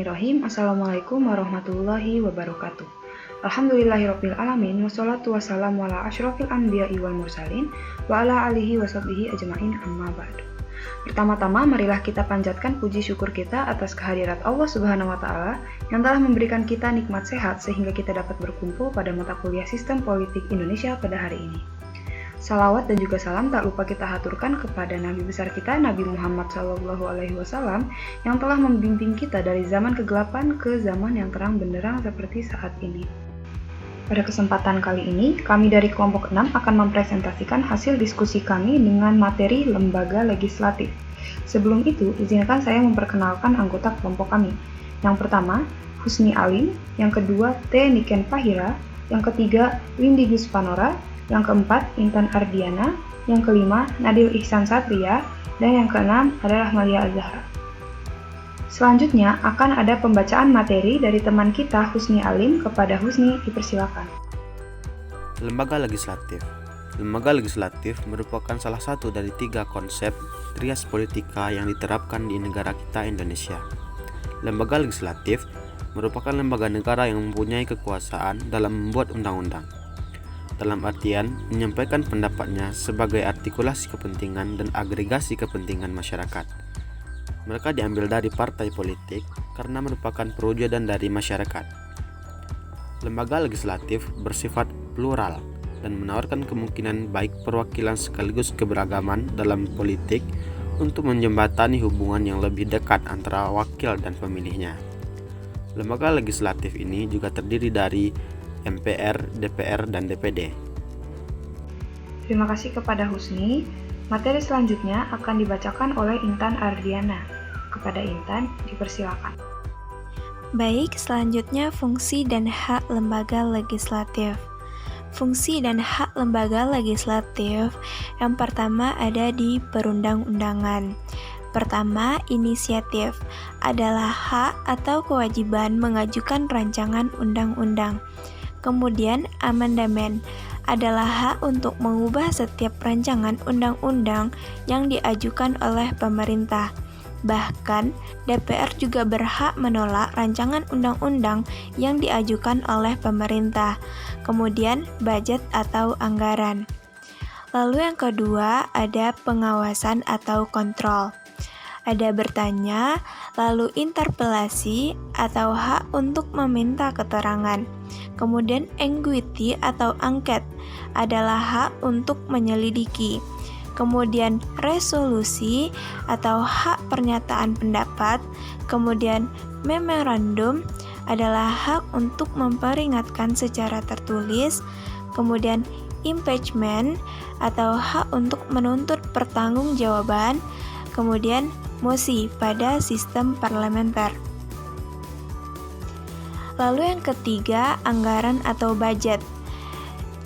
Bismillahirrahmanirrahim. Assalamualaikum warahmatullahi wabarakatuh. Alhamdulillahirabbil alamin wassalatu wassalamu ala asyrofil anbiya'i wal mursalin wa ala alihi washabbihi ajmain amma ba'du. Pertama-tama marilah kita panjatkan puji syukur kita atas kehadirat Allah Subhanahu wa taala yang telah memberikan kita nikmat sehat sehingga kita dapat berkumpul pada mata kuliah Sistem Politik Indonesia pada hari ini. Salawat dan juga salam tak lupa kita haturkan kepada Nabi besar kita, Nabi Muhammad SAW, yang telah membimbing kita dari zaman kegelapan ke zaman yang terang benderang seperti saat ini. Pada kesempatan kali ini, kami dari kelompok 6 akan mempresentasikan hasil diskusi kami dengan materi lembaga legislatif. Sebelum itu, izinkan saya memperkenalkan anggota kelompok kami. Yang pertama, Husni Alim, yang kedua, T. Niken Pahira, yang ketiga, Windy Guspanora, yang keempat, Intan Ardiana, yang kelima, Nadil Ihsan Satria, dan yang keenam adalah Malia Azhara. Selanjutnya akan ada pembacaan materi dari teman kita Husni Alim kepada Husni, dipersilakan. Lembaga legislatif. Lembaga legislatif merupakan salah satu dari 3 konsep trias politika yang diterapkan di negara kita Indonesia. Lembaga legislatif merupakan lembaga negara yang mempunyai kekuasaan dalam membuat undang-undang. Dalam artian menyampaikan pendapatnya sebagai artikulasi kepentingan dan agregasi kepentingan masyarakat. Mereka diambil dari partai politik karena merupakan perwujudan dari masyarakat. Lembaga legislatif bersifat plural dan menawarkan kemungkinan baik perwakilan sekaligus keberagaman dalam politik untuk menjembatani hubungan yang lebih dekat antara wakil dan pemilihnya. Lembaga legislatif ini juga terdiri dari MPR, DPR, dan DPD. Terima kasih kepada Husni. Materi selanjutnya akan dibacakan oleh Intan Ardiana. Kepada Intan, dipersilakan. Baik, selanjutnya fungsi dan hak lembaga legislatif. Fungsi dan hak lembaga legislatif yang pertama ada di perundang-undangan. Pertama, inisiatif adalah hak atau kewajiban mengajukan rancangan undang-undang. Kemudian, amandemen adalah hak untuk mengubah setiap rancangan undang-undang yang diajukan oleh pemerintah. Bahkan, DPR juga berhak menolak rancangan undang-undang yang diajukan oleh pemerintah. Kemudian, budget atau anggaran. Lalu yang kedua, ada pengawasan atau kontrol. Ada bertanya, lalu interpelasi atau hak untuk meminta keterangan. Kemudian inquiry atau angket adalah hak untuk menyelidiki. Kemudian resolusi atau hak pernyataan pendapat. Kemudian memorandum adalah hak untuk memperingatkan secara tertulis. Kemudian impeachment atau hak untuk menuntut pertanggungjawaban. Kemudian mosi pada sistem parlementer. Lalu yang ketiga, anggaran atau budget.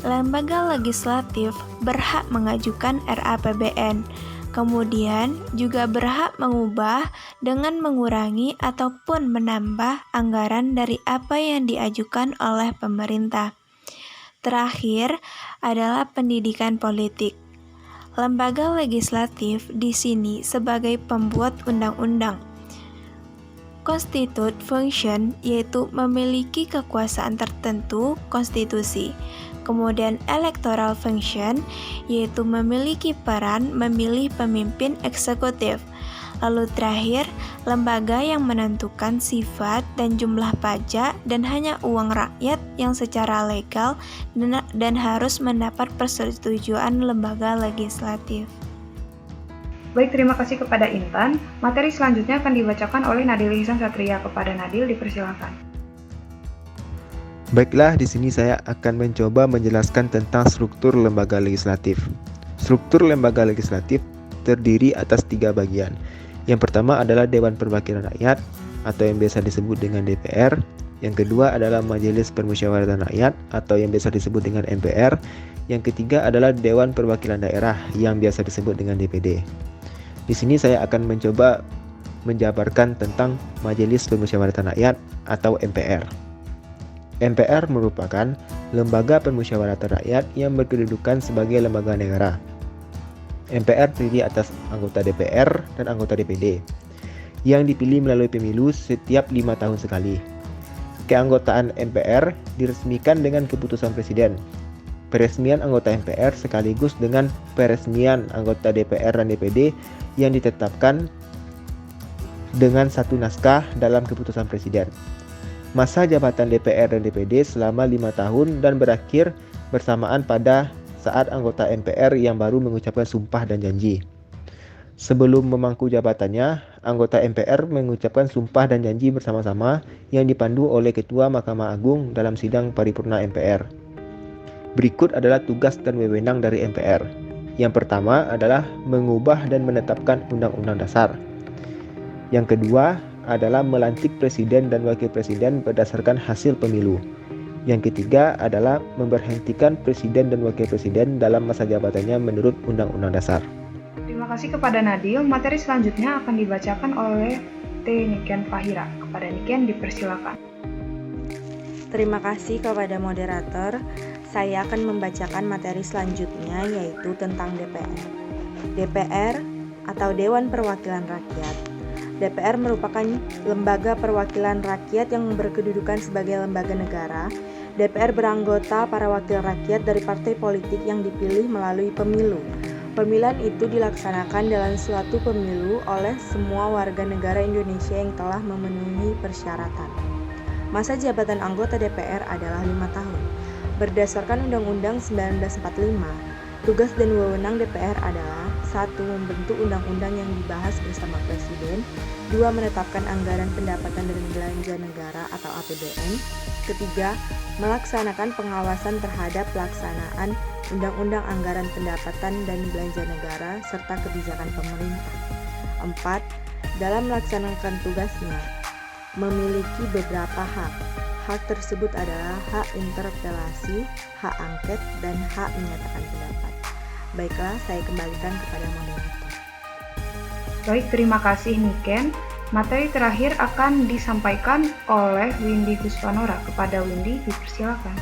Lembaga legislatif berhak mengajukan RAPBN, kemudian juga berhak mengubah dengan mengurangi ataupun menambah anggaran dari apa yang diajukan oleh pemerintah. Terakhir adalah pendidikan politik. Lembaga legislatif di sini sebagai pembuat undang-undang. Constitute function yaitu memiliki kekuasaan tertentu, konstitusi. Kemudian electoral function yaitu memiliki peran memilih pemimpin eksekutif. Lalu terakhir, lembaga yang menentukan sifat dan jumlah pajak dan hanya uang rakyat yang secara legal dan harus mendapat persetujuan lembaga legislatif. Baik, terima kasih kepada Intan. Materi selanjutnya akan dibacakan oleh Nadil Ihsan Satria. Kepada Nadil, dipersilakan. Baiklah, di sini saya akan mencoba menjelaskan tentang struktur lembaga legislatif. Struktur lembaga legislatif terdiri atas 3 bagian. Yang pertama adalah Dewan Perwakilan Rakyat atau yang biasa disebut dengan DPR. Yang kedua adalah Majelis Permusyawaratan Rakyat atau yang biasa disebut dengan MPR. Yang ketiga adalah Dewan Perwakilan Daerah yang biasa disebut dengan DPD. Di sini saya akan mencoba menjabarkan tentang Majelis Permusyawaratan Rakyat atau MPR. MPR merupakan lembaga permusyawaratan rakyat yang berkedudukan sebagai lembaga negara. MPR terdiri atas anggota DPR dan anggota DPD. yang dipilih melalui pemilu setiap 5 tahun sekali. Keanggotaan MPR diresmikan dengan keputusan Presiden. Peresmian anggota MPR sekaligus dengan peresmian anggota DPR dan DPD yang ditetapkan dengan satu naskah dalam keputusan Presiden. Masa jabatan DPR dan DPD selama 5 tahun dan berakhir bersamaan pada saat anggota MPR yang baru mengucapkan sumpah dan janji. Sebelum memangku jabatannya, anggota MPR mengucapkan sumpah dan janji bersama-sama yang dipandu oleh Ketua Mahkamah Agung dalam sidang paripurna MPR. Berikut adalah tugas dan wewenang dari MPR. Yang pertama adalah mengubah dan menetapkan Undang-Undang Dasar. Yang kedua adalah melantik Presiden dan Wakil Presiden berdasarkan hasil pemilu. Yang ketiga adalah memberhentikan Presiden dan Wakil Presiden dalam masa jabatannya menurut Undang-Undang Dasar. Terima kasih kepada Nadil. Materi selanjutnya akan dibacakan oleh T. Niken Fahira. Kepada Niken dipersilakan. Terima kasih kepada moderator. Saya akan membacakan materi selanjutnya, yaitu tentang DPR. DPR atau Dewan Perwakilan Rakyat. DPR merupakan lembaga perwakilan rakyat yang berkedudukan sebagai lembaga negara. DPR beranggota para wakil rakyat dari partai politik yang dipilih melalui pemilu. Pemilihan itu dilaksanakan dalam suatu pemilu oleh semua warga negara Indonesia yang telah memenuhi persyaratan. Masa jabatan anggota DPR adalah 5 tahun. Berdasarkan Undang-Undang 1945, tugas dan wewenang DPR adalah 1. Membentuk undang-undang yang dibahas bersama Presiden. 2. Menetapkan anggaran pendapatan dan belanja negara atau APBN. Ketiga, melaksanakan pengawasan terhadap pelaksanaan Undang-Undang Anggaran Pendapatan dan Belanja Negara serta kebijakan pemerintah. 4. Dalam melaksanakan tugasnya, memiliki beberapa hak. Hak tersebut adalah hak interpelasi, hak angket, dan hak menyatakan pendapat. Baiklah, saya kembalikan kepada moderator. Baik, terima kasih Niken. Materi terakhir akan disampaikan oleh Windy Huswanora. Kepada Windy dipersilakan.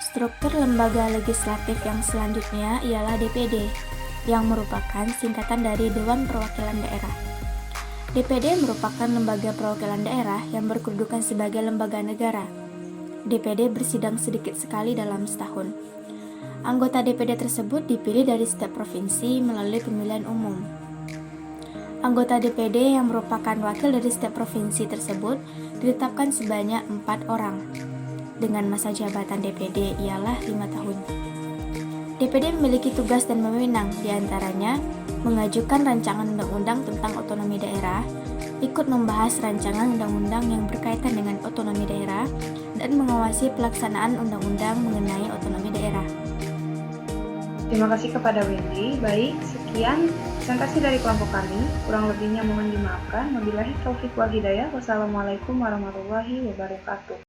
Struktur lembaga legislatif yang selanjutnya ialah DPD, yang merupakan singkatan dari Dewan Perwakilan Daerah. DPD merupakan lembaga perwakilan daerah yang berkedudukan sebagai lembaga negara. DPD bersidang sedikit sekali dalam setahun. Anggota DPD tersebut dipilih dari setiap provinsi melalui pemilihan umum. Anggota DPD yang merupakan wakil dari setiap provinsi tersebut ditetapkan sebanyak 4 orang. Dengan masa jabatan DPD ialah 5 tahun. DPD memiliki tugas dan wewenang, diantaranya mengajukan rancangan undang-undang tentang otonomi daerah, ikut membahas rancangan undang-undang yang berkaitan dengan otonomi daerah, dan mengawasi pelaksanaan undang-undang mengenai otonomi daerah. Terima kasih kepada Windy. Baik, sekian presentasi dari kelompok kami. Kurang lebihnya mohon dimaafkan. Wabillahi taufiq wal hidayah. Wassalamualaikum warahmatullahi wabarakatuh.